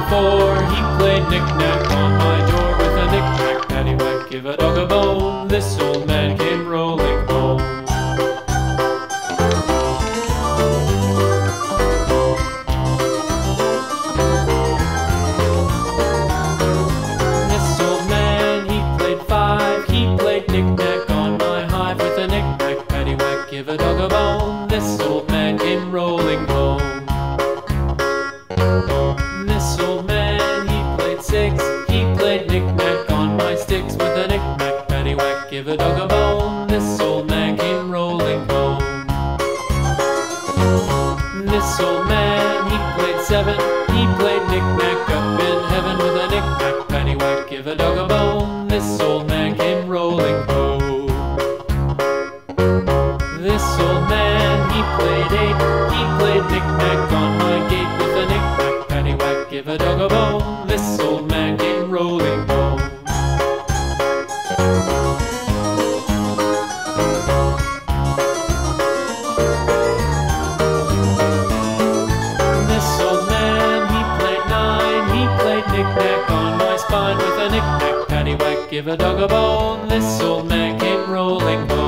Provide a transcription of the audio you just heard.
before. He played knick-knack on my door with a knick-knack, paddywhack, give a dog a bone. This old man came rolling home. This old man, he played five. He played knick-knack on my hive with a knick-knack, paddywhack, give a dog a bone. This old man came rolling home. This old man, he played six. He played knick-knack on my sticks with a knick-knack, paddywhack, give a dog a bone. This old man came rolling home. This old man, he played seven. He played knick-knack up in heaven with a knick-knack, paddywhack, give a dog a bone. This old man came rolling home. This old man, he played eight. He played knick-knack on my gate with a knick-knack, paddywhack, give a dog a bone. This old man came rolling home. This old man, he played nine. He played knick-knack on my spine with a knick-knack, paddywhack, give a dog a bone. This old man came rolling home.